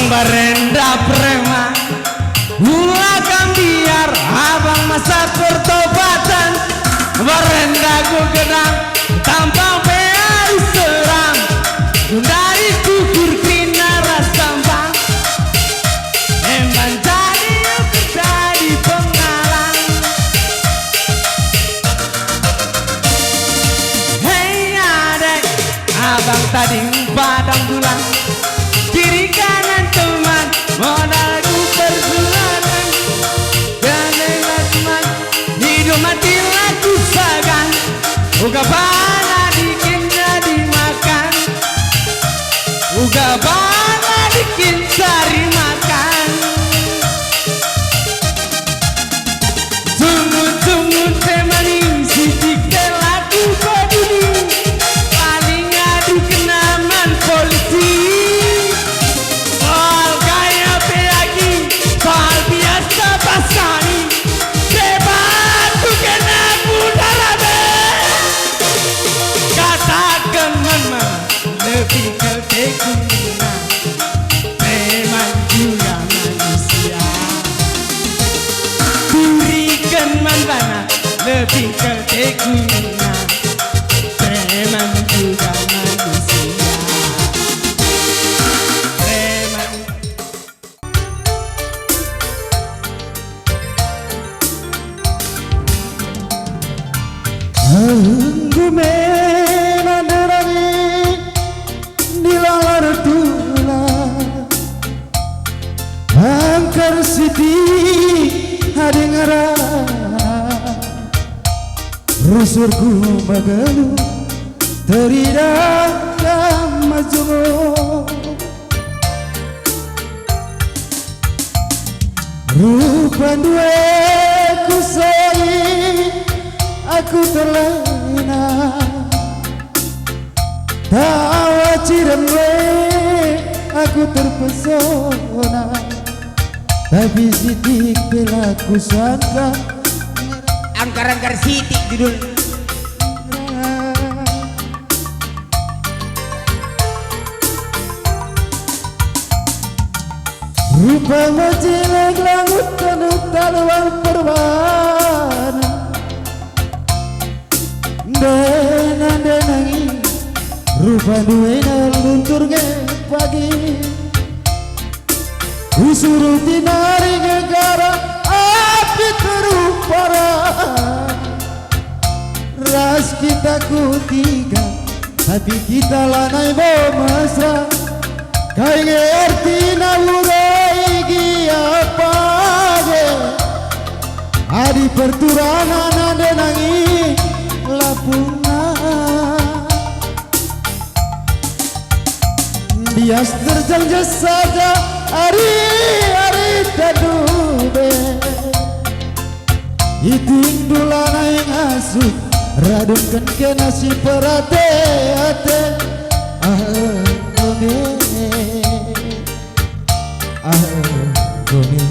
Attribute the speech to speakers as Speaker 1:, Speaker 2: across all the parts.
Speaker 1: berenda prema, ulakan biar abang masa pertobatan. Berenda ku genang tanpa harus serang, dari kukur kina rasambang, emang jadi pengalang. Hei adek, abang tadi padang tulang, kiri kanan teman, modalku perjuangan. Janganlah teman, hidup mati laku sagan, uga bana bikin jadi makan, uga bana bikin cari makan. Sungguh-sungguh temani sidik laku peduli, paling adu kenaman polisi. Soal kaya peagi, soal biasa pasani, debat tu kena budara be. Katakan mama lebih keteguna, memang juga manusia. Berikan manbana lebih keteguna, memang juga manusia. Memang
Speaker 2: Gumenanderani nilalar tula angkar siti hadengara rusurku magalu teridak majumo rupa dua kusai aku terlena, tawa ciramwe aku terpesona, tapi sidik pelaku sangka
Speaker 1: angkar-angkar sidik judul.
Speaker 2: rupa majilag langut kanut taluang perwana. Denang-denangi rupa duena luntur ke pagi, usuruti nari negara api terupara. Ras kita ku tiga, tapi kita lanai mesra. Kai ngerti na urai apa ge, adi perturanan denangi lapuna. Dia terjangja saja hari-hari tadube, itindulan aing asuh radungkan ke nasi perate-ate. Gome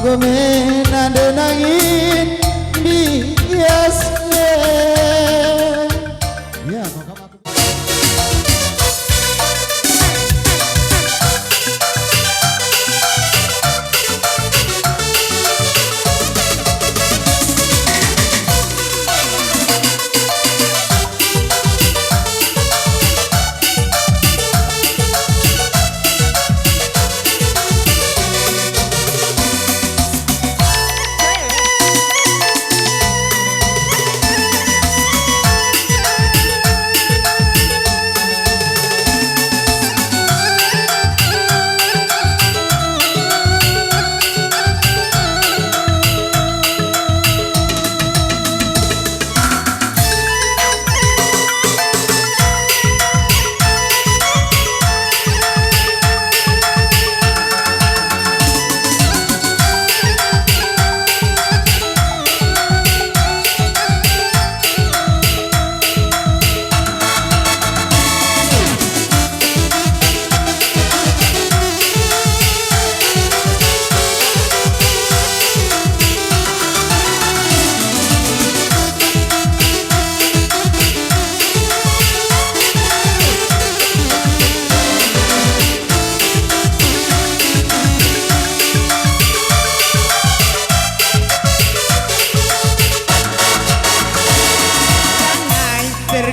Speaker 2: gome nade nangin biasnya. Ya, maka aku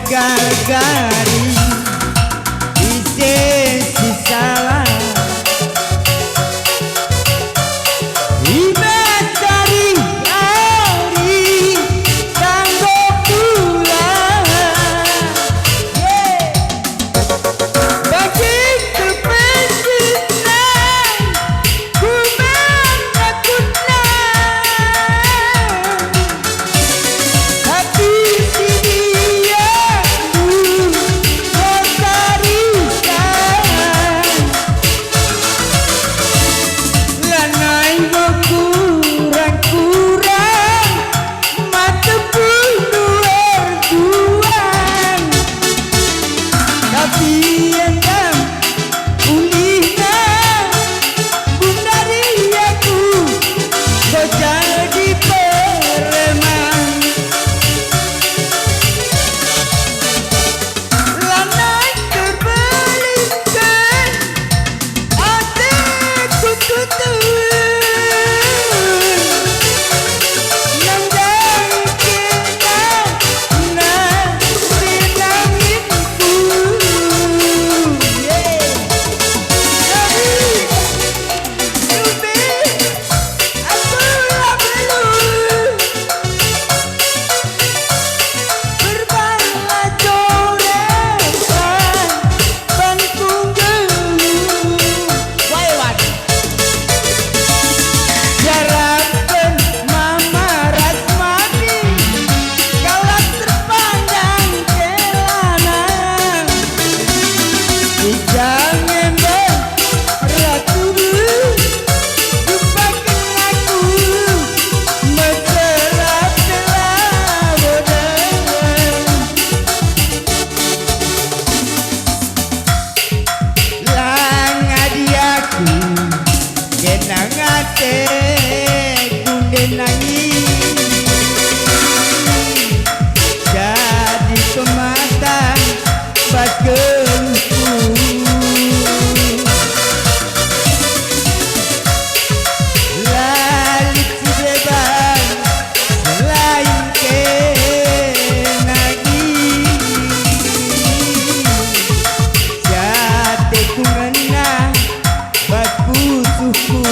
Speaker 1: gal-gali isi salah Imetari ari kanggo pulang bagi kepesinan kuman nakunan hati si dia kotarisan lanai kurang-kurang mata bunuh erduan tapi endam ulihna bundari aku kau jadi preman lanai terbalikan hatiku tutun nandai kita sinanginku Ruby aku lalu berbala coretan bangkung gelu waiwan jarakan mama rasmani kalah terpandang kelana ijang ember ratu lupakan aku mesra-mesra bodoh langadiaku kenang ate kunde nangis jadi pemata bagelku lalit si bebas selain kenagi jate ku ngena bakusuhku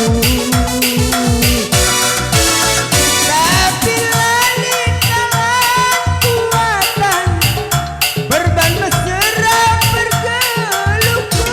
Speaker 1: tapi lalit dalam kuatan berban mesra bergeluku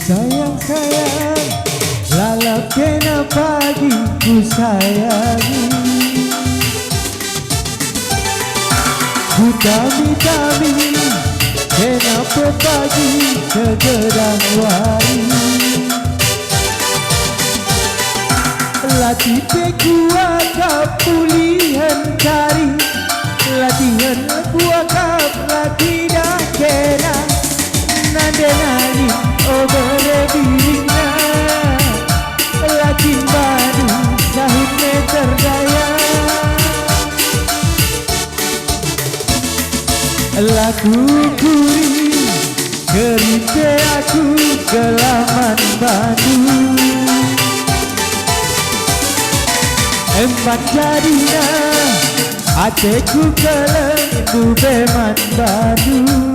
Speaker 1: sayang lalap kena pagi ku sayangi ku dami-dami kenapa pagi segedang wari latih kuakap pulihan cari latihan kuakap latih dah kena nandenani oh berebirina latih baru sahut meter daya laku kuri kerite aku kelaman Bandung empat jadinya hatiku kelembu beman Bandung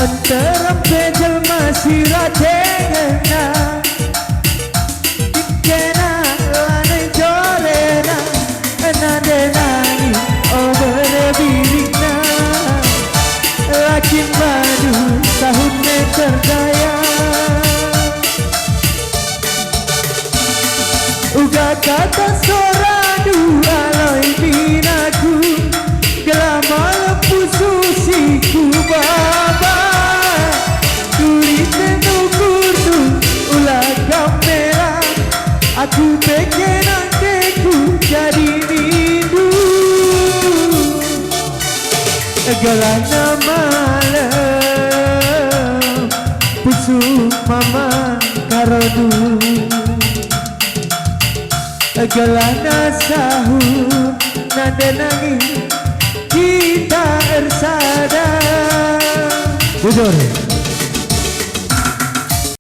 Speaker 1: antara pejel masih radengena dikena lanai jorena nandenani oh berebirina lakin baru sahut meter daya uga kata sora dua loy binaku Aku pengen nantiku jadi rindu Gelana malam Pusuk mama karodu Gelana sahur nada nangis kita ersada
Speaker 2: Jujur